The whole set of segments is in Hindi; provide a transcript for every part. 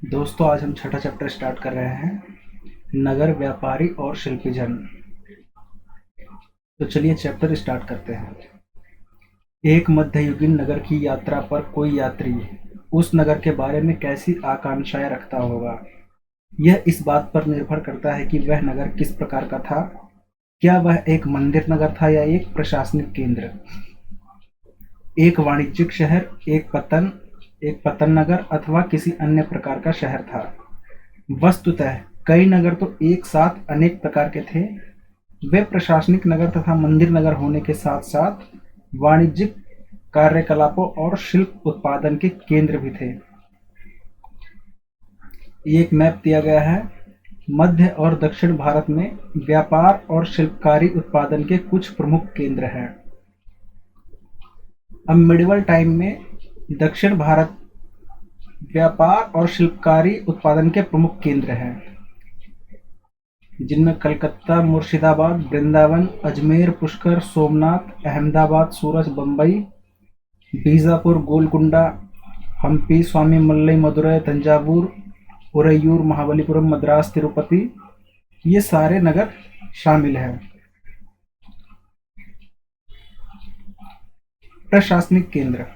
दोस्तों, आज हम छठा चैप्टर स्टार्ट कर रहे हैं, नगर व्यापारी और शिल्पी जन। तो चलिए चैप्टर स्टार्ट करते हैं। एक मध्ययुगीन नगर की यात्रा पर कोई यात्री उस नगर के बारे में कैसी आकांक्षाएं रखता होगा, यह इस बात पर निर्भर करता है कि वह नगर किस प्रकार का था। क्या वह एक मंदिर नगर था या एक प्रशासनिक केंद्र, एक वाणिज्यिक शहर, एक पतन नगर अथवा किसी अन्य प्रकार का शहर था। वस्तुतः कई नगर तो एक साथ अनेक प्रकार के थे। वे प्रशासनिक नगर तथा मंदिर नगर होने के साथ-साथ वाणिज्यिक कार्यकलापों और शिल्प उत्पादन के केंद्र भी थे। ये एक मैप दिया गया है। मध्य और दक्षिण भारत में व्यापार और शिल्पकारी उत्पादन के कुछ प्रमुख केंद्र हैं। अब मिडिवल टाइम में दक्षिण भारत व्यापार और शिल्पकारी उत्पादन के प्रमुख केंद्र हैं, जिनमें कलकत्ता, मुर्शिदाबाद, वृंदावन, अजमेर, पुष्कर, सोमनाथ, अहमदाबाद, सूरत, बम्बई, बीजापुर, गोलकुंडा, हम्पी, स्वामीमल्लई, मदुरै, तंजावुर, उरैयूर, महाबलीपुरम, मद्रास, तिरुपति, ये सारे नगर शामिल हैं। प्रशासनिक केंद्र।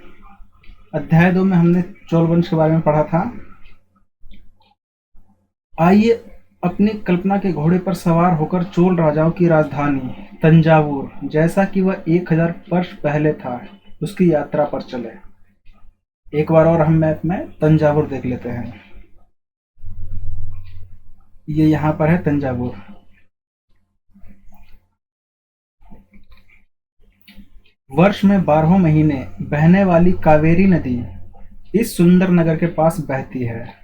अध्याय 2 में हमने चोल वंश के बारे में पढ़ा था। आइए अपनी कल्पना के घोड़े पर सवार होकर चोल राजाओं की राजधानी तंजावुर, जैसा कि वह 1000 वर्ष पहले था, उसकी यात्रा पर चले। एक बार और हम मैप में तंजावुर देख लेते हैं। ये यहाँ पर है तंजावुर। वर्ष में 12 महीने बहने वाली कावेरी नदी इस सुंदर नगर के पास बहती है।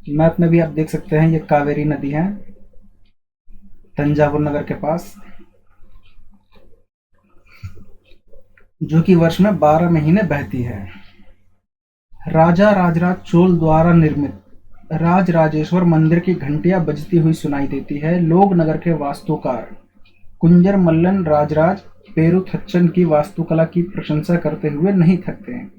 मैप में भी आप देख सकते हैं, ये कावेरी नदी है तंजावुर नगर के पास, जो कि वर्ष में 12 महीने बहती है। राजा राजराज चोल द्वारा निर्मित राजराजेश्वर मंदिर की घंटियां बजती हुई सुनाई देती है। लोग नगर के वास्तुकार कुंजर मल्लन राजराज पेरुथच्चन की वास्तुकला की प्रशंसा करते हुए नहीं थकते हैं।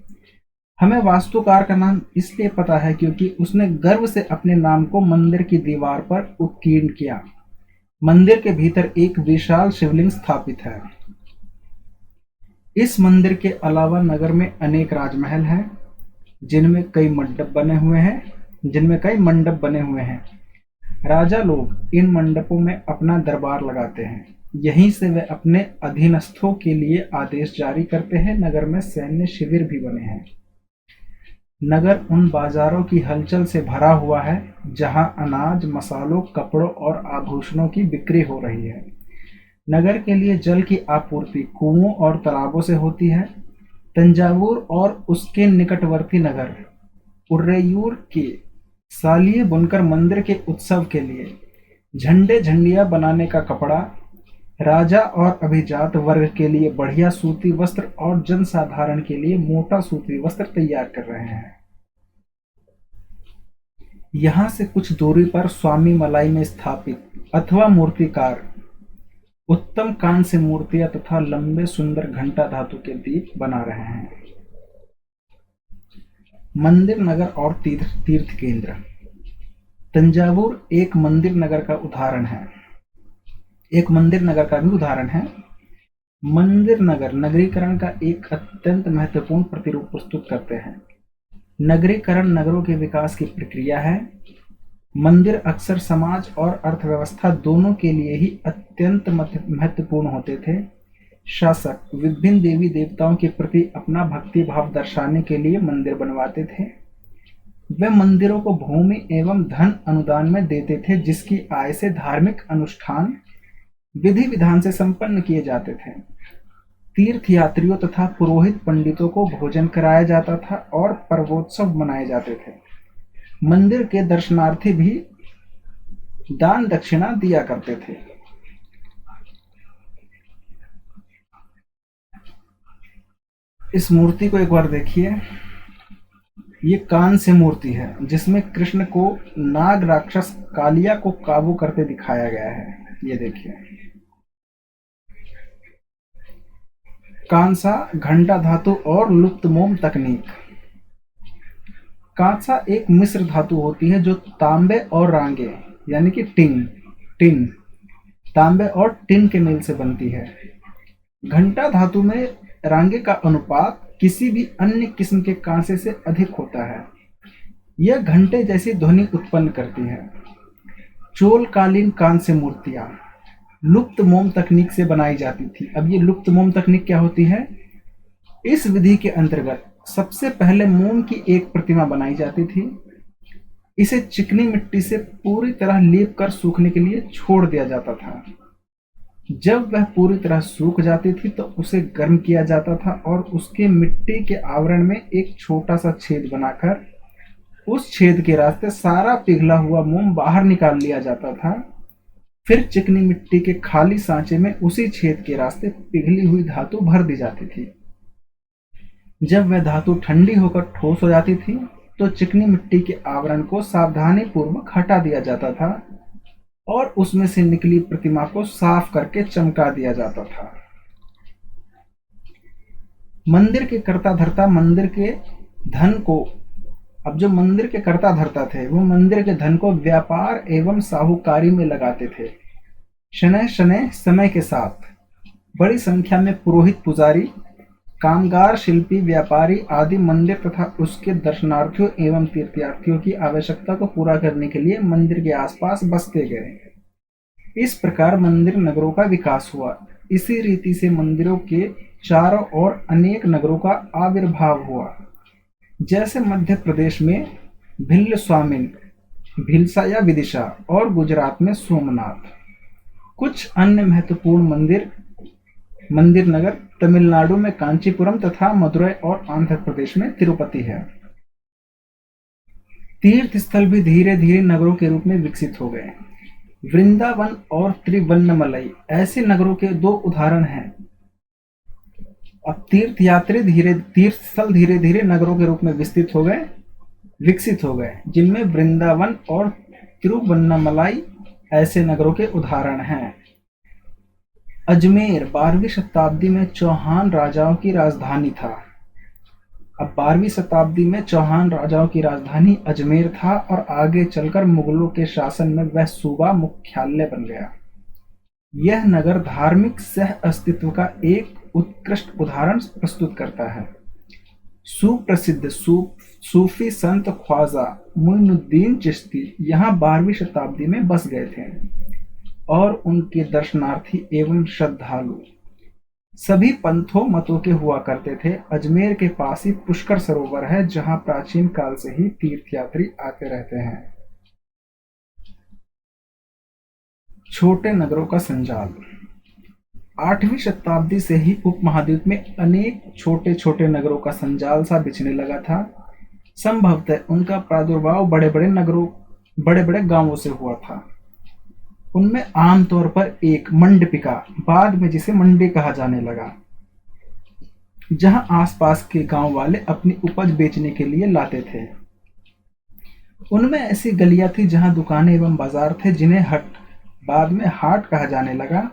हमें वास्तुकार का नाम इसलिए पता है क्योंकि उसने गर्व से अपने नाम को मंदिर की दीवार पर उत्कीर्ण किया। मंदिर के भीतर एक विशाल शिवलिंग स्थापित है। इस मंदिर के अलावा नगर में अनेक राजमहल हैं, जिनमें कई मंडप बने हुए हैं। राजा लोग इन मंडपों में अपना दरबार लगाते हैं। यहीं से वे अपने अधीनस्थों के लिए आदेश जारी करते हैं। नगर में सैन्य शिविर भी बने हैं। नगर उन बाजारों की हलचल से भरा हुआ है जहां अनाज, मसालों, कपड़ों और आभूषणों की बिक्री हो रही है। नगर के लिए जल की आपूर्ति कुओं और तालाबों से होती है। तंजावुर और उसके निकटवर्ती नगर उरैयूर के सालिए बुनकर मंदिर के उत्सव के लिए झंडे झंडियां बनाने का कपड़ा, राजा और अभिजात वर्ग के लिए बढ़िया सूती वस्त्र और जनसाधारण के लिए मोटा सूती वस्त्र तैयार कर रहे हैं। यहाँ से कुछ दूरी पर स्वामी मलाई में स्थापित अथवा मूर्तिकार उत्तम कांस्य मूर्तियां तथा लंबे सुंदर घंटा धातु के दीप बना रहे हैं। मंदिर नगर और तीर्थ केंद्र। तंजावुर एक मंदिर नगर का भी उदाहरण है। मंदिर नगर नगरीकरण का एक अत्यंत महत्वपूर्ण प्रतिरूप प्रस्तुत करते हैं। नगरीकरण नगरों के विकास की प्रक्रिया है। मंदिर अक्सर समाज और अर्थव्यवस्था दोनों के लिए ही अत्यंत महत्वपूर्ण होते थे। शासक विभिन्न देवी देवताओं के प्रति अपना भक्ति भाव दर्शाने के लिए मंदिर बनवाते थे। वे मंदिरों को भूमि एवं धन अनुदान में देते थे, जिसकी आय से धार्मिक अनुष्ठान विधि विधान से संपन्न किए जाते थे। तीर्थ यात्रियों तथा पुरोहित पंडितों को भोजन कराया जाता था और पर्वोत्सव मनाए जाते थे। मंदिर के दर्शनार्थी भी दान दक्षिणा दिया करते थे। इस मूर्ति को एक बार देखिए। ये कांस्य मूर्ति है जिसमें कृष्ण को नाग राक्षस कालिया को काबू करते दिखाया गया है। ये देखिए, कांसा, घंटा धातु और लुप्त मोम तकनीक। कांसा एक मिश्र धातु होती है जो तांबे और रांगे यानी कि टिन तांबे और टिन के मेल से बनती है। घंटा धातु में रांगे का अनुपात किसी भी अन्य किस्म के कांसे से अधिक होता है। यह घंटे जैसी ध्वनि उत्पन्न करती है। चोलकालीन कांस्य मूर्तियां लुप्त मोम तकनीक से बनाई जाती थी। अब ये लुप्त मोम तकनीक क्या होती है? इस विधि के अंतर्गत सबसे पहले मोम की एक प्रतिमा बनाई जाती थी। इसे चिकनी मिट्टी से पूरी तरह लेप कर सूखने के लिए छोड़ दिया जाता था। जब वह पूरी तरह सूख जाती थी तो उसे गर्म किया जाता था और उसके मिट्टी के आवरण में एक छोटा सा छेद बनाकर उस छेद के रास्ते सारा पिघला हुआ मोम बाहर निकाल लिया जाता था। फिर चिकनी मिट्टी के खाली सांचे में उसी छेद के रास्ते पिघली हुई धातु भर दी जाती थी। जब वह धातु ठंडी होकर ठोस हो जाती थी तो चिकनी मिट्टी के आवरण को सावधानी पूर्वक हटा दिया जाता था और उसमें से निकली प्रतिमा को साफ करके चमका दिया जाता था। मंदिर के कर्ता धर्ता मंदिर के धन को अब जो मंदिर के कर्ता धर्ता थे वो मंदिर के धन को व्यापार एवं साहूकारी में लगाते थे। शनैः शनैः समय के साथ बड़ी संख्या में पुरोहित, पुजारी, कामगार, शिल्पी, व्यापारी आदि मंदिर तथा उसके दर्शनार्थियों एवं तीर्थयात्रियों की आवश्यकता को पूरा करने के लिए मंदिर के आसपास बसते गए। इस प्रकार मंदिर नगरों का विकास हुआ। इसी रीति से मंदिरों के चारों ओर अनेक नगरों का आविर्भाव हुआ। जैसे मध्य प्रदेश में भिल्ल स्वामिन, भिलसा या विदिशा और गुजरात में सोमनाथ। कुछ अन्य महत्वपूर्ण मंदिर नगर तमिलनाडु में कांचीपुरम तथा मदुरै और आंध्र प्रदेश में तिरुपति है। तीर्थ स्थल भी धीरे धीरे नगरों के रूप में विकसित हो गए। वृंदावन और तिरुवन्नमलई ऐसे नगरों के दो उदाहरण हैं। अब तीर्थ स्थल धीरे धीरे नगरों के रूप में विकसित हो गए, जिनमें वृंदावन और तिरुवन्नमलई ऐसे नगरों के उदाहरण हैं। अजमेर 12वीं शताब्दी में चौहान राजाओं की राजधानी था। अब 12वीं शताब्दी में चौहान राजाओं की राजधानी अजमेर था और आगे चलकर मुगलों के शासन में वह सूबा मुख्यालय बन गया। यह नगर धार्मिक सह अस्तित्व का एक उत्कृष्ट उदाहरण प्रस्तुत करता है। सुप्रसिद्ध सूफी संत ख्वाजा मुइनुद्दीन चिश्ती यहाँ 12वीं शताब्दी में बस गए थे और उनके दर्शनार्थी एवं श्रद्धालु सभी पंथों मतों के हुआ करते थे। अजमेर के पास ही पुष्कर सरोवर है जहां प्राचीन काल से ही तीर्थयात्री आते रहते हैं। छोटे नगरों का संजाल 8वीं शताब्दी से ही उपमहाद्वीप में अनेक छोटे छोटे नगरों का संजाल सा बिछने लगा था। संभवतः उनका प्रादुर्भाव बड़े बड़े गांवों से हुआ था। उनमें आमतौर पर एक मंडपिका, बाद में जिसे मंडी कहा जाने लगा, जहां आसपास के गांव वाले अपनी उपज बेचने के लिए लाते थे। उनमें ऐसी गलियां थी जहां दुकानें एवं बाजार थे, जिन्हें बाद में हाट कहा जाने लगा।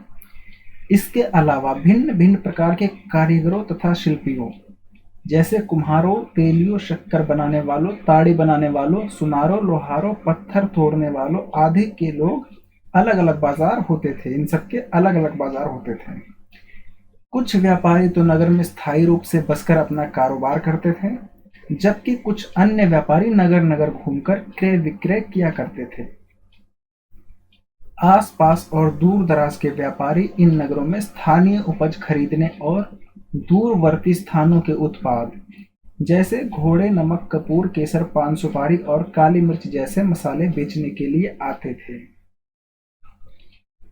इसके अलावा भिन्न भिन्न प्रकार के कारीगरों तथा शिल्पियों जैसे कुम्हारों, तेलियों, शक्कर बनाने वालों, ताड़ी बनाने वालों, सुनारों, लोहारों, पत्थर तोड़ने वालों आदि के लोग अलग अलग बाजार होते थे। इन सबके अलग अलग बाजार होते थे। कुछ व्यापारी तो नगर में स्थायी रूप से बसकर अपना कारोबार करते थे, जबकि कुछ अन्य व्यापारी नगर नगर घूमकर क्रय विक्रय किया करते थे। आसपास और दूर दराज के व्यापारी इन नगरों में स्थानीय उपज खरीदने और दूरवर्ती स्थानों के उत्पाद जैसे घोड़े, नमक, कपूर, केसर, पान सुपारी और काली मिर्च जैसे मसाले बेचने के लिए आते थे।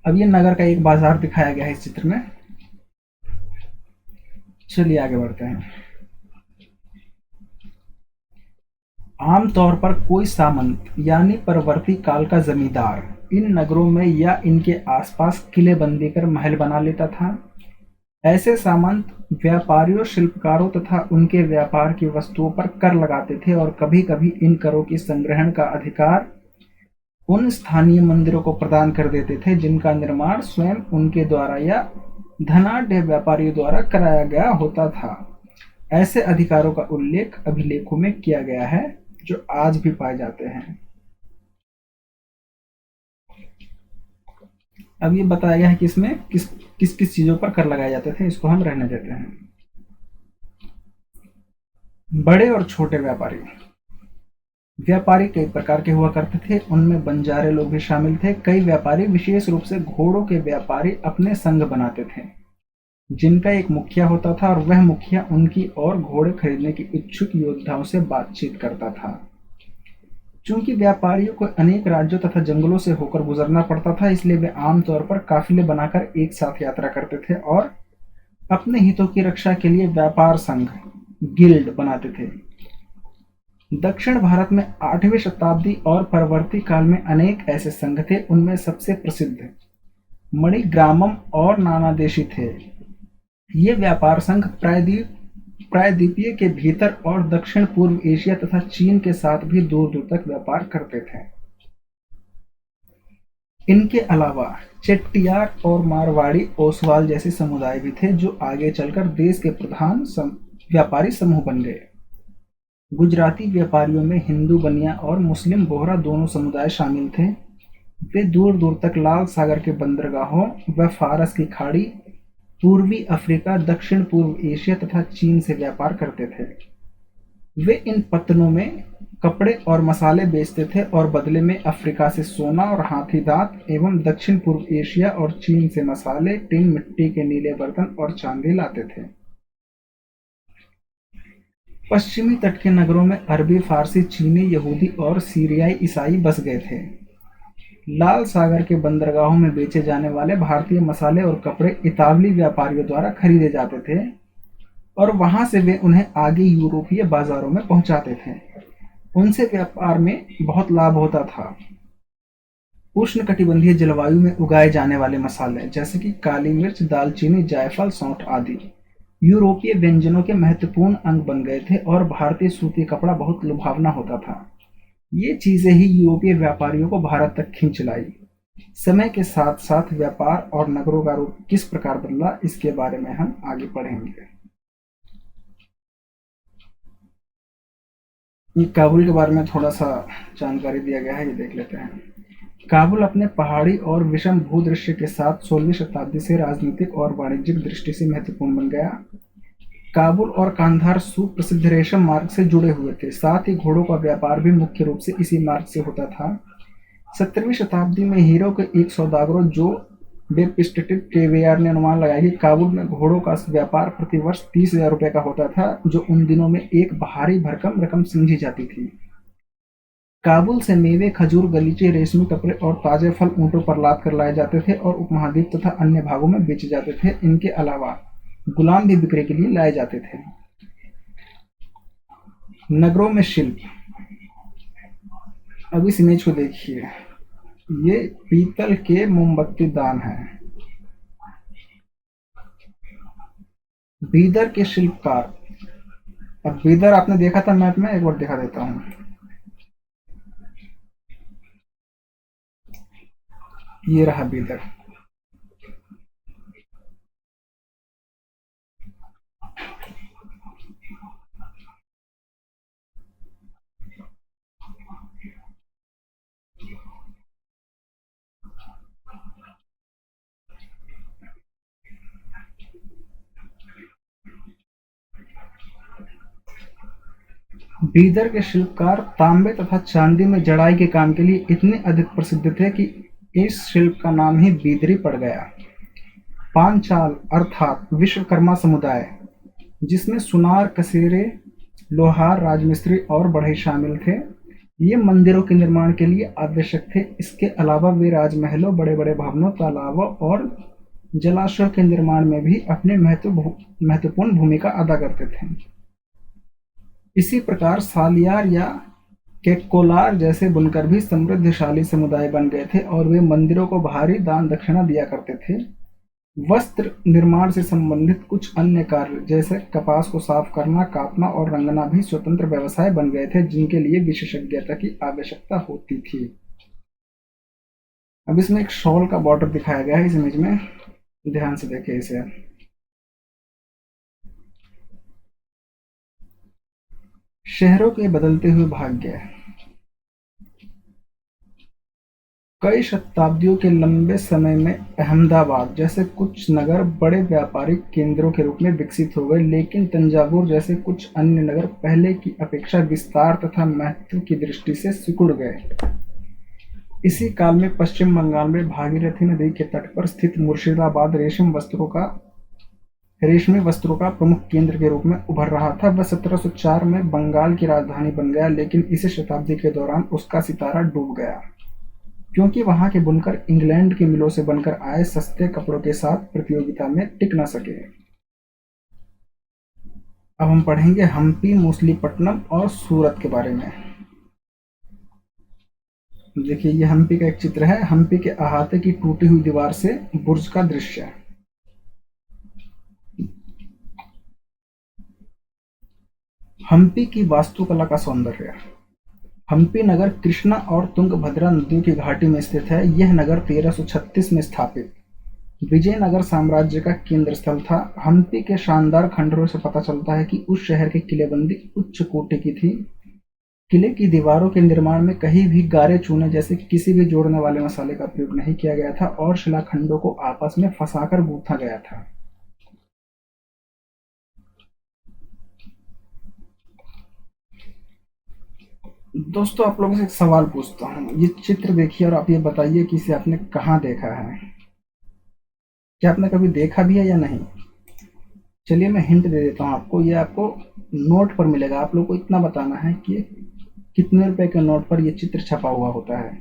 अब ये नगर का एक बाजार दिखाया गया है इस चित्र में। चलिए आगे बढ़ते हैं। आमतौर पर कोई सामंत यानी परवर्ती काल का जमींदार इन नगरों में या इनके आसपास किले बंदी कर महल बना लेता था। ऐसे सामंत व्यापारियों, शिल्पकारों तथा उनके व्यापार की वस्तुओं पर कर लगाते थे और कभी कभी इन करों की संग्रहण का अधिकार उन स्थानीय मंदिरों को प्रदान कर देते थे जिनका निर्माण स्वयं उनके द्वारा या धनाढ्य व्यापारियों द्वारा कराया गया होता था। ऐसे अधिकारों का उल्लेख अभिलेखों में किया गया है। जो आज भी पाए जाते हैं। अब ये बताया गया है कि इसमें किस किस किस चीज़ों पर कर लगाए जाते थे, इसको हम रहने देते हैं। बड़े और छोटे व्यापारी। व्यापारी कई प्रकार के हुआ करते थे, उनमें बंजारे लोग भी शामिल थे। कई व्यापारी, विशेष रूप से घोड़ों के व्यापारी, अपने संघ बनाते थे, जिनका एक मुखिया होता था और वह मुखिया उनकी और घोड़े खरीदने की इच्छुक योद्धाओं से बातचीत करता था। चूंकि व्यापारियों को अनेक राज्यों तथा जंगलों से होकर गुजरना पड़ता था, इसलिए वे आमतौर पर काफिले बनाकर एक साथ यात्रा करते थे और अपने हितों की रक्षा के लिए व्यापार संघ, गिल्ड बनाते थे। दक्षिण भारत में 8वीं शताब्दी और परवर्ती काल में अनेक ऐसे संघ थे। उनमें सबसे प्रसिद्ध मणिग्रामम और नानादेशी थे। ये व्यापार संघ प्रायद्वीपीय के भीतर और दक्षिण पूर्व एशिया तथा चीन के साथ भी दूर दूर तक व्यापार करते थे। इनके अलावा चेट्टियार और मारवाड़ी, ओसवाल जैसे समुदाय भी थे, जो आगे चलकर देश के प्रधान व्यापारी समूह बन गए। गुजराती व्यापारियों में हिंदू बनिया और मुस्लिम बोहरा दोनों समुदाय शामिल थे। वे दूर दूर तक लाल सागर के बंदरगाहों व फारस की खाड़ी, पूर्वी अफ्रीका, दक्षिण पूर्व एशिया तथा चीन से व्यापार करते थे। वे इन पत्तनों में कपड़े और मसाले बेचते थे और बदले में अफ्रीका से सोना और हाथी दांत एवं दक्षिण पूर्व एशिया और चीन से मसाले, टिन, मिट्टी के नीले बर्तन और चांदी लाते थे। पश्चिमी तट के नगरों में अरबी, फारसी, चीनी, यहूदी और सीरियाई ईसाई बस गए थे। लाल सागर के बंदरगाहों में बेचे जाने वाले भारतीय मसाले और कपड़े इतालवी व्यापारियों द्वारा खरीदे जाते थे और वहां से वे उन्हें आगे यूरोपीय बाजारों में पहुंचाते थे। उनसे व्यापार में बहुत लाभ होता था। उष्णकटिबंधीय जलवायु में उगाए जाने वाले मसाले जैसे कि काली मिर्च, दालचीनी, जायफल, सौंठ आदि यूरोपीय व्यंजनों के महत्वपूर्ण अंग बन गए थे और भारतीय सूती कपड़ा बहुत लुभावना होता था। ये चीजें ही यूरोपीय व्यापारियों को भारत तक खींच लाई। समय के साथ साथ व्यापार और नगरों का रूप किस प्रकार बदला, इसके बारे में हम आगे पढ़ेंगे। ये काबुल के बारे में थोड़ा सा जानकारी दिया गया है, ये देख लेते हैं। काबुल अपने पहाड़ी और विषम भूदृश्य के साथ 16वीं शताब्दी से राजनीतिक और वाणिज्यिक दृष्टि से महत्वपूर्ण बन गया। काबुल और कांधार सुप्रसिद्ध रेशम मार्ग से जुड़े हुए थे, साथ ही घोड़ों का व्यापार भी मुख्य रूप से इसी मार्ग से होता था। 17वीं शताब्दी में हीरो के एक सौदागरों जो बेप्टिस्टिड केवेयर ने अनुमान लगाया कि काबुल में घोड़ों का व्यापार प्रतिवर्ष 30,000 रुपए का होता था, जो उन दिनों में एक भारी भरकम रकम समझी जाती थी। काबुल से मेवे, खजूर, गलीचे, रेशमी कपड़े और ताजे फल ऊंटों पर लाद कर लाए जाते थे और उपमहाद्वीप तथा अन्य भागों में बेचे जाते थे। इनके अलावा गुलाम भी बिक्री के लिए लाए जाते थे। नगरों में शिल्प। अब इस इमेज को देखिए, ये पीतल के मोमबत्ती दान है। बीदर के शिल्पकार। अब बीदर आपने देखा था मैप में, एक बार दिखा देता हूँ। ये रहा बीदर। बीदर के शिल्पकार तांबे तथा चांदी में जड़ाई के काम के लिए इतने अधिक प्रसिद्ध थे कि इस शिल्प का नाम ही बीदरी पड़ गया। पांचाल अर्थात विश्वकर्मा समुदाय, जिसमें सुनार, कसेरे, लोहार, राजमिस्त्री और बढ़ई शामिल थे, ये मंदिरों के निर्माण के लिए आवश्यक थे। इसके अलावा वे राजमहलों, बड़े बड़े भवनों, तालाबों और जलाशयों के निर्माण में भी अपने महत्वपूर्ण भूमिका अदा करते थे। इसी प्रकार सालियार या केक्कोलार जैसे बुनकर भी समृद्धशाली समुदाय बन गए थे और वे मंदिरों को भारी दान दक्षिणा दिया करते थे। वस्त्र निर्माण से संबंधित कुछ अन्य कार्य जैसे कपास को साफ करना, काटना और रंगना भी स्वतंत्र व्यवसाय बन गए थे, जिनके लिए विशेषज्ञता की आवश्यकता होती थी। अब इसमें एक शॉल का बॉर्डर दिखाया गया है इस इमेज में, ध्यान से देखिए इसे। शहरों के बदलते हुए भाग्य। कई शताब्दियों के लंबे समय में अहमदाबाद जैसे कुछ नगर बड़े व्यापारिक केंद्रों के रूप में विकसित हो गए, लेकिन तंजावुर जैसे कुछ अन्य नगर पहले की अपेक्षा विस्तार तथा महत्व की दृष्टि से सिकुड़ गए। इसी काल में पश्चिम बंगाल में भागीरथी नदी के तट पर स्थित मुर्शिदाबाद रेशमी वस्त्रों का प्रमुख केंद्र के रूप में उभर रहा था। वह 1704 में बंगाल की राजधानी बन गया, लेकिन इसी शताब्दी के दौरान उसका सितारा डूब गया, क्योंकि वहां के बुनकर इंग्लैंड की मिलों से बनकर आए सस्ते कपड़ों के साथ प्रतियोगिता में टिक न सके। अब हम पढ़ेंगे हम्पी, मछलीपट्टनम और सूरत के बारे में। देखिए, ये हम्पी का एक चित्र है। हम्पी के अहाते की टूटी हुई दीवार से बुर्ज का दृश्य। हम्पी की वास्तुकला का सौंदर्य। हम्पी नगर कृष्णा और तुंगभद्रा नदियों की घाटी में स्थित है। यह नगर 1336 में स्थापित विजयनगर साम्राज्य का केंद्र स्थल था। हम्पी के शानदार खंडरों से पता चलता है कि उस शहर की किलेबंदी उच्च कोटि की थी। किले की दीवारों के निर्माण में कहीं भी गारे चूने जैसे किसी भी जोड़ने वाले मसाले का प्रयोग नहीं किया गया था और शिलाखंडों को आपस में फंसाकर गूंथा गया था। दोस्तों, आप लोगों से एक सवाल पूछता हूँ। ये चित्र देखिए और आप ये बताइए कि इसे आपने कहाँ देखा है। क्या आपने कभी देखा भी है या नहीं? चलिए मैं हिंट दे देता हूँ आपको। ये आपको नोट पर मिलेगा। आप लोग को इतना बताना है कि कितने रुपए के नोट पर ये चित्र छपा हुआ होता है।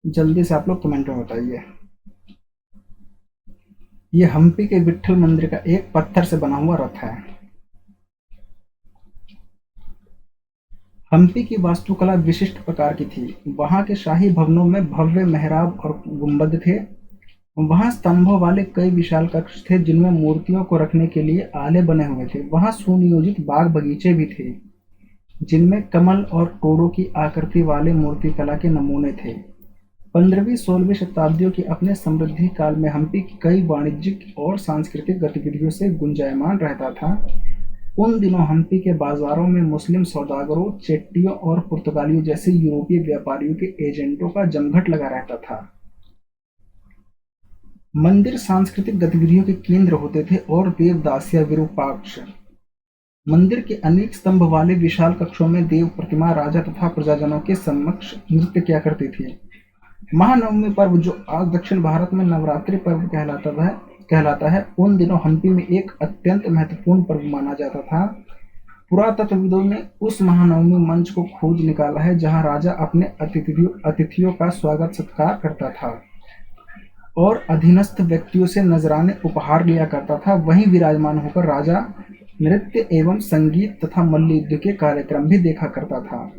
जल्दी से आप लोग कमेंट में बताइए। ये हम्पी के विट्ठल मंदिर का एक पत्थर से बना हुआ रथ है। हम्पी की वास्तुकला विशिष्ट प्रकार की थी। वहां के शाही भवनों में भव्य मेहराब और गुंबद थे। वहां स्तंभों वाले कई विशाल कक्ष थे जिनमें मूर्तियों को रखने के लिए आले बने हुए थे। वहां सुनियोजित बाग बगीचे भी थे जिनमें कमल और तोड़ों की आकृति वाले मूर्तिकला के नमूने थे। 15वीं-16वीं शताब्दियों के अपने समृद्धि काल में हम्पी कई वाणिज्यिक और सांस्कृतिक गतिविधियों से गुंजायमान रहता था। उन दिनों हम्पी के बाजारों में मुस्लिम सौदागरों, चेट्टियों और पुर्तगालियों जैसे यूरोपीय व्यापारियों के एजेंटों का जमघट लगा रहता था। मंदिर सांस्कृतिक गतिविधियों के केंद्र होते थे और देवदास या विरूपाक्ष मंदिर के अनेक स्तंभ वाले विशाल कक्षों में देव प्रतिमा राजा तथा प्रजाजनों के समक्ष नृत्य किया करती थी। महानवमी पर्व, जो आज दक्षिण भारत में नवरात्रि पर्व कहलाता है, उन दिनों हम्पी में एक अत्यंत महत्वपूर्ण पर्व माना जाता था। पुरातत्वविदों ने उस महानवमी मंच को खोज निकाला है जहां राजा अपने अतिथियों का स्वागत सत्कार करता था और अधीनस्थ व्यक्तियों से नजराने उपहार लिया करता था। वहीं विराजमान होकर राजा नृत्य एवं संगीत तथा मल्लयुद्ध के कार्यक्रम भी देखा करता था।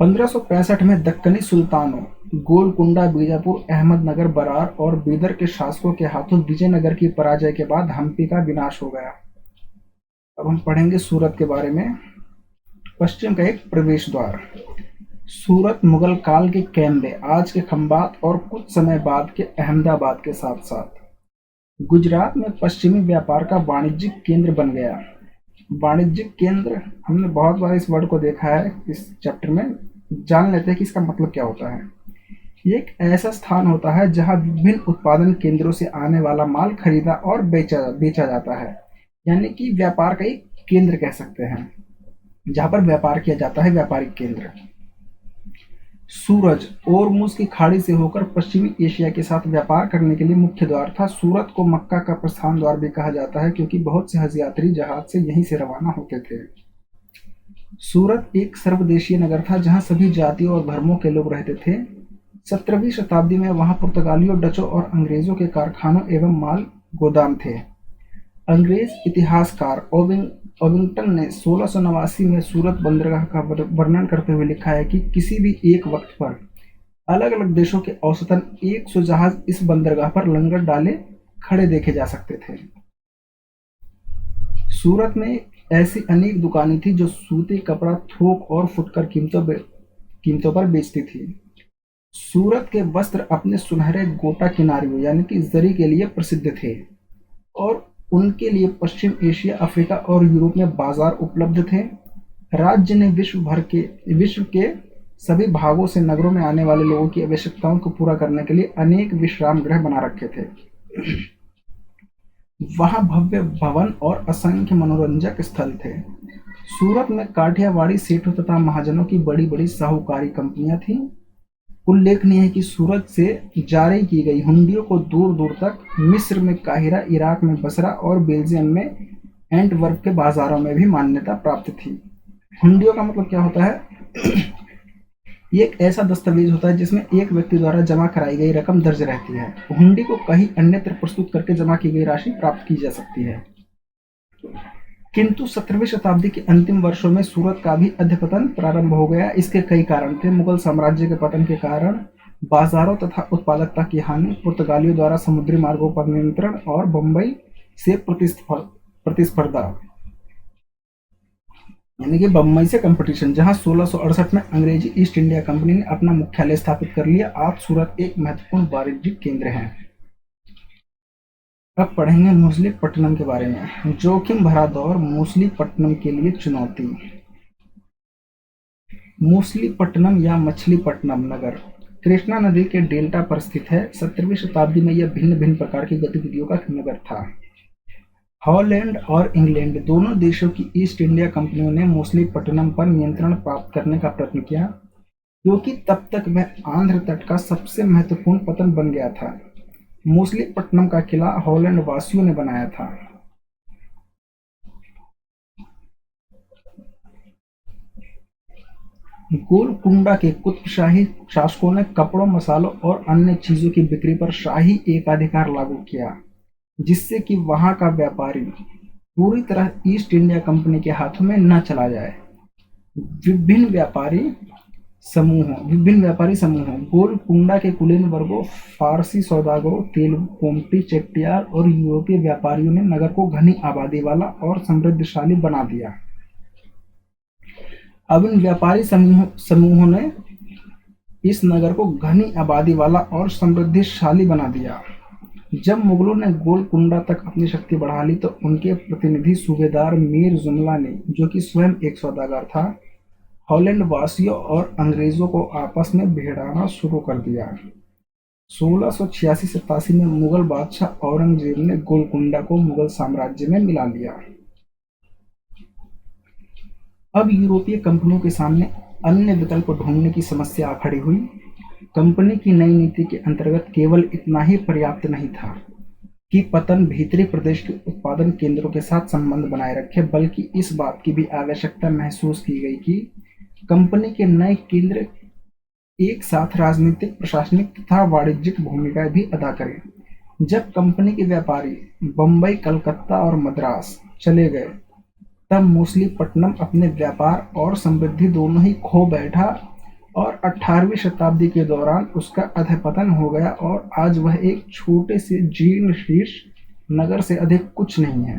1565 में दक्कनी सुल्तानों गोलकुंडा, बीजापुर, अहमदनगर, बरार और बीदर के शासकों के हाथों विजयनगर की पराजय के बाद हम्पी का विनाश हो गया। अब हम पढ़ेंगे सूरत के बारे में। पश्चिम का एक प्रवेश द्वार। सूरत मुगल काल के कैम्बे, आज के खंबात और कुछ समय बाद के अहमदाबाद के साथ साथ गुजरात में पश्चिमी व्यापार का वाणिज्यिक केंद्र बन गया। वाणिज्यिक केंद्र, हमने बहुत बार इस वर्ड को देखा है इस चैप्टर में। जान लेते हैं कि इसका मतलब क्या होता है। ये एक ऐसा स्थान होता है जहां विभिन्न उत्पादन केंद्रों से आने वाला माल खरीदा और बेचा जाता है। यानी कि व्यापार का एक केंद्र कह सकते हैं, जहां पर व्यापार किया जाता है, व्यापारिक केंद्र। सूरज ओरमुज की खाड़ी से होकर पश्चिमी एशिया के साथ व्यापार करने के लिए मुख्य द्वार था। सूरत को मक्का का प्रस्थान द्वार भी कहा जाता है, क्योंकि बहुत से हज यात्री जहाज से यहीं से रवाना होते थे। सूरत एक सर्वदेशीय नगर था जहां सभी जातियों और धर्मों के लोग रहते थे। 17वीं शताब्दी में वहां पुर्तगालियों, डचों और अंग्रेजों के कारखानों एवं माल गोदाम थे। अंग्रेज इतिहासकार ओविंगटन ने 1689 में सूरत बंदरगाह का वर्णन करते हुए लिखा है कि किसी भी एक वक्त पर अलग अलग देशों के औसतन 100 जहाज इस बंदरगाह पर लंगर डाले खड़े देखे जा सकते थे। सूरत में ऐसी अनेक दुकानें थी जो सूती, कपड़ा, थोक और फुटकर कीमतों पर बेचती थी। सूरत के वस्त्र अपने सुनहरे गोटा किनारियों यानी कि जरी के लिए प्रसिद्ध थे और उनके लिए पश्चिम एशिया, अफ्रीका और यूरोप में बाजार उपलब्ध थे। राज्य ने विश्व के सभी भागों से नगरों में आने वाले लोगों की आवश्यकताओं को पूरा करने के लिए अनेक विश्राम गृह बना रखे थे। वहां भव्य भवन और असंख्य मनोरंजक स्थल थे। सूरत में काठियावाड़ी सेठों तथा महाजनों की बड़ी बड़ी साहूकारी कंपनियां थीं। उल्लेखनीय है कि सूरत से जारी की गई हुंडियों को दूर दूर तक मिस्र में काहिरा, इराक में बसरा और बेल्जियम में एंटवर्प के बाजारों में भी मान्यता प्राप्त थी। हुंडियों का मतलब क्या होता है? ये एक ऐसा दस्तावेज होता है जिसमें एक व्यक्ति द्वारा जमा कराई गई रकम दर्ज रहती है। हुंडी को कहीं अन्यत्र प्रस्तुत करके जमा की गई राशि प्राप्त की जा सकती है। किंतु 17वीं शताब्दी के अंतिम वर्षों में सूरत का भी अधपतन प्रारंभ हो गया। इसके कई कारण थे। मुगल साम्राज्य के पतन के कारण बाजारों तथा उत्पादकता की हानि, पुर्तगालियों द्वारा समुद्री मार्गों पर नियंत्रण और बंबई से प्रतिस्पर्धा, यानी कि बम्बई से कंपटीशन। जहां 1668 में अंग्रेजी ईस्ट इंडिया कंपनी ने अपना मुख्यालय स्थापित कर लिया। आज सूरत एक महत्वपूर्ण वाणिज्यिक केंद्र है। अब पढ़ेंगे मूसलीपट्टनम के बारे में। जोखिम भरा दौर, मूसलीपट्टनम के लिए चुनौती। मूसलीपट्टनम या मछलीपट्टनम नगर कृष्णा नदी के डेल्टा पर स्थित है। 17वीं शताब्दी में यह भिन्न भिन्न प्रकार की गतिविधियों का नगर था। हॉलैंड और इंग्लैंड दोनों देशों की ईस्ट इंडिया कंपनियों ने मूसलीपट्टनम पर नियंत्रण प्राप्त करने का प्रयत्न किया, क्योंकि तब तक वह आंध्र तट का सबसे महत्वपूर्ण पतन बन गया था। मूसलीपट्टनम का किला हॉलैंड वासियों ने बनाया था। गोलकुंडा के कुतुबशाही शासकों ने कपड़ों, मसालों और अन्य चीजों की बिक्री पर शाही एकाधिकार लागू किया, जिससे कि वहां का व्यापारी पूरी तरह ईस्ट इंडिया कंपनी के हाथों में न चला जाए। विभिन्न व्यापारी समूहों गोलकुंडा के कुलीन वर्गों, फारसी सौदागरों, तेलुगु, कोम्टी, चेट्टियार और यूरोपीय व्यापारियों ने नगर को घनी आबादी वाला और समृद्धशाली बना दिया। अब इन व्यापारी समूहों ने इस नगर को घनी आबादी वाला और समृद्धिशाली बना दिया। जब मुगलों ने गोलकुंडा तक अपनी शक्ति बढ़ा ली, तो उनके प्रतिनिधि सूबेदार मीर जुमला ने, जो कि स्वयं एक सौदागर था, हॉलैंड वासियों और अंग्रेजों को आपस में भिड़ाना शुरू कर दिया। 1686-87 में मुगल बादशाह औरंगजेब ने गोलकुंडा को मुगल साम्राज्य में मिला लिया। अब यूरोपीय कंपनियों के सामने अन्य विकल्प ढूंढने की समस्या खड़ी हुई। कंपनी की नई नीति के अंतर्गत केवल इतना ही पर्याप्त नहीं था कि पतन भीतरी प्रदेश के उत्पादन केंद्रों के साथ संबंध बनाए रखे, बल्कि इस बात की भी आवश्यकता महसूस की गई कि कंपनी के नए केंद्र एक साथ राजनीतिक, प्रशासनिक तथा वाणिज्यिक भूमिकाएं भी अदा करें। जब कंपनी के व्यापारी बंबई, कलकत्ता और मद्रास चले गए, तब मूसलीपट्टनम अपने व्यापार और समृद्धि दोनों ही खो बैठा और 18वीं शताब्दी के दौरान उसका अधपतन हो गया और आज वह एक छोटे से जीर्ण शीर्ष नगर से अधिक कुछ नहीं है।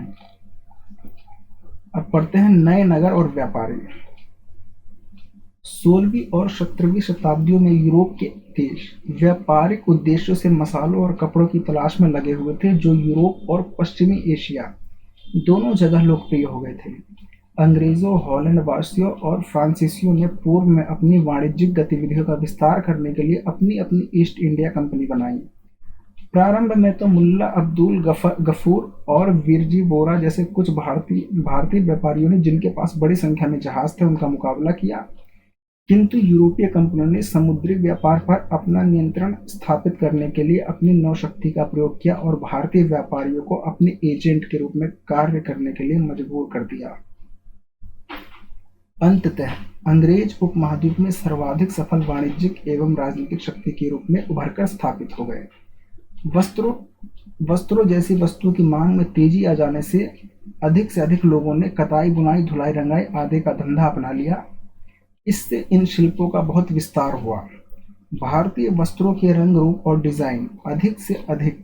अब पढ़ते हैं नए नगर और व्यापारी। 16वीं और 17वीं शताब्दियों में यूरोप के देश व्यापारिक उद्देश्यों से मसालों और कपड़ों की तलाश में लगे हुए थे, जो यूरोप और पश्चिमी एशिया दोनों जगह लोकप्रिय हो गए थे। अंग्रेजों, हॉलैंड वासियों और फ्रांसीसियों ने पूर्व में अपनी वाणिज्यिक गतिविधियों का विस्तार करने के लिए अपनी अपनी ईस्ट इंडिया कंपनी बनाई। प्रारंभ में तो मुल्ला अब्दुल गफूर और विरजी बोरा जैसे कुछ भारतीय व्यापारियों ने, जिनके पास बड़ी संख्या में जहाज थे, उनका मुकाबला किया, किंतु यूरोपीय कंपनियों ने समुद्री व्यापार पर अपना नियंत्रण स्थापित करने के लिए अपनी नौशक्ति का प्रयोग किया और भारतीय व्यापारियों को अपने एजेंट के रूप में कार्य करने के लिए मजबूर कर दिया। अंततः अंग्रेज उपमहाद्वीप में सर्वाधिक सफल वाणिज्यिक एवं राजनीतिक शक्ति के रूप में उभरकर स्थापित हो गए। वस्त्रों जैसी वस्तुओं की मांग में तेजी आ जाने से अधिक लोगों ने कताई, बुनाई, धुलाई, रंगाई आदि का धंधा अपना लिया। इससे इन शिल्पों का बहुत विस्तार हुआ। भारतीय वस्त्रों के रंग, रूप और डिजाइन अधिक से अधिक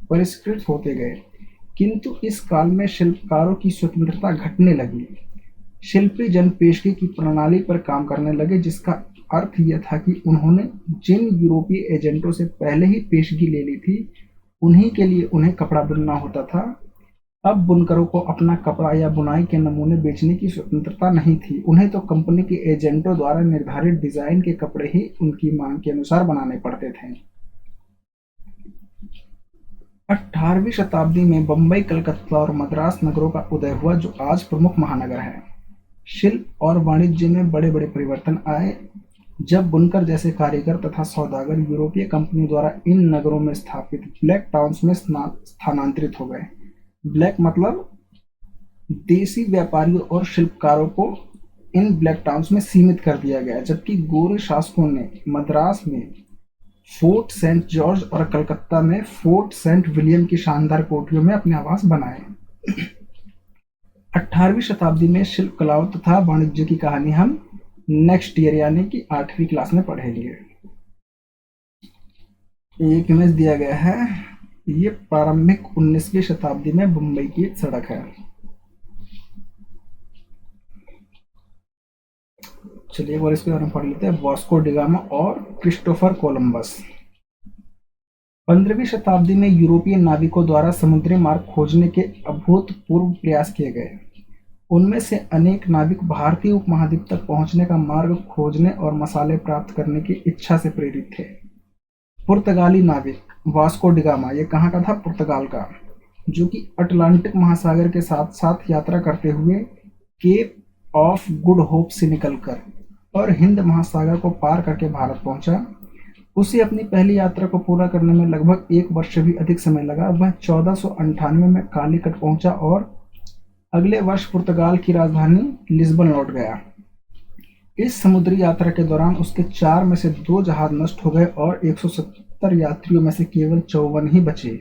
परिष्कृत होते गए, किंतु इस काल में शिल्पकारों की स्वतंत्रता घटने लगी। शिल्पी जन पेशगी की प्रणाली पर काम करने लगे, जिसका अर्थ यह था कि उन्होंने जिन यूरोपीय एजेंटों से पहले ही पेशगी ले ली थी, उन्हीं के लिए उन्हें कपड़ा बुनना होता था। अब बुनकरों को अपना कपड़ा या बुनाई के नमूने बेचने की स्वतंत्रता नहीं थी। उन्हें तो कंपनी के एजेंटों द्वारा निर्धारित डिजाइन के कपड़े ही उनकी मांग के अनुसार बनाने पड़ते थे। 18वीं शताब्दी में बंबई, कलकत्ता और मद्रास नगरों का उदय हुआ, जो आज प्रमुख महानगर हैं। शिल्प और वाणिज्य में बड़े बड़े परिवर्तन आए जब बुनकर जैसे कारीगर तथा सौदागर यूरोपीय कंपनी द्वारा इन नगरों में स्थापित ब्लैक टाउन्स में स्थानांतरित हो गए। ब्लैक मतलब देसी व्यापारियों और शिल्पकारों को इन ब्लैक टाउन्स में सीमित कर दिया गया, जबकि गोरे शासकों ने मद्रास में फोर्ट सेंट जॉर्ज और कलकत्ता में फोर्ट सेंट विलियम की शानदार कोठरियों में अपने आवास बनाए। 18वीं शताब्दी में शिल्प कलाओं तथा वाणिज्य की कहानी हम नेक्स्ट ईयर यानी कि 8वीं क्लास में पढ़ेंगे। एक इमेज दिया गया है, ये प्रारंभिक 19वीं शताब्दी में मुंबई की एक सड़क है। चलिए एक बार इसके बारे में पढ़ लेते हैं। वास्को डिगामा और क्रिस्टोफर कोलंबस। 15वीं शताब्दी में यूरोपीय नाविकों द्वारा समुद्री मार्ग खोजने के अभूतपूर्व प्रयास किए गए। उनमें से अनेक नाविक भारतीय उपमहाद्वीप तक पहुंचने का मार्ग खोजने और मसाले प्राप्त करने की इच्छा से प्रेरित थे। पुर्तगाली नाविक वास्को डिगामा, ये कहाँ का था? पुर्तगाल का, जो कि अटलांटिक महासागर के साथ साथ यात्रा करते हुए केप ऑफ गुड होप से निकलकर और हिंद महासागर को पार करके भारत पहुंचा। उसे अपनी पहली यात्रा को पूरा करने में लगभग 1 वर्ष से भी अधिक समय लगा। वह 1498 में कालीकट पहुंचा और अगले वर्ष पुर्तगाल की राजधानी लिस्बन लौट गया। इस समुद्री यात्रा के दौरान उसके 4 में से 2 जहाज नष्ट हो गए और 170 यात्रियों में से केवल 54 ही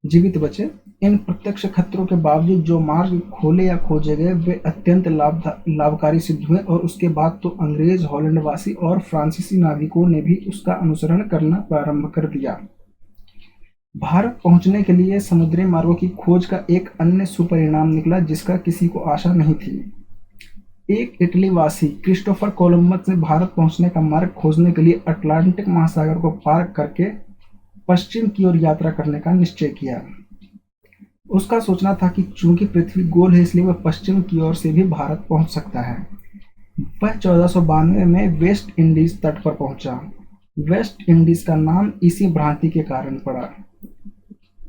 जीवित बचे। इन प्रत्यक्ष खतरों के बावजूद जो मार्ग खोले या खोजे गए वे अत्यंत लाभकारी सिद्ध हुए और उसके बाद तो अंग्रेज, हॉलैंडवासी और फ्रांसीसी नाविकों ने भी उसका अनुसरण करना प्रारंभ कर दिया। भारत पहुंचने के लिए समुद्री मार्गों की खोज का एक अन्य सुपरिणाम निकला जिसका किसी को आशा नहीं थी। एक इटली वासी क्रिस्टोफर कोलंबस ने भारत पहुंचने का मार्ग खोजने के लिए अटलांटिक महासागर को पार करके पश्चिम की ओर यात्रा करने का निश्चय किया। उसका सोचना था कि चूंकि पृथ्वी गोल है इसलिए वह पश्चिम की ओर से भी भारत पहुंच सकता है। वह 1492 में वेस्ट इंडीज तट पर पहुंचा। वेस्ट इंडीज का नाम इसी भ्रांति के कारण पड़ा।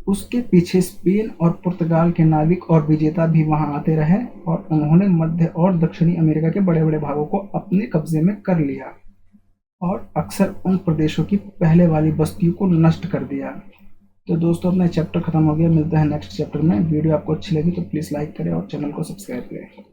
उसके पीछे स्पेन और पुर्तगाल के नाविक और विजेता भी वहां आते रहे और उन्होंने मध्य और दक्षिणी अमेरिका के बड़े बड़े भागों को अपने कब्जे में कर लिया और अक्सर उन प्रदेशों की पहले वाली बस्तियों को नष्ट कर दिया। तो दोस्तों अपना चैप्टर खत्म हो गया। मिलता है नेक्स्ट चैप्टर में। वीडियो आपको अच्छी लगी तो प्लीज़ लाइक करें और चैनल को सब्सक्राइब करें।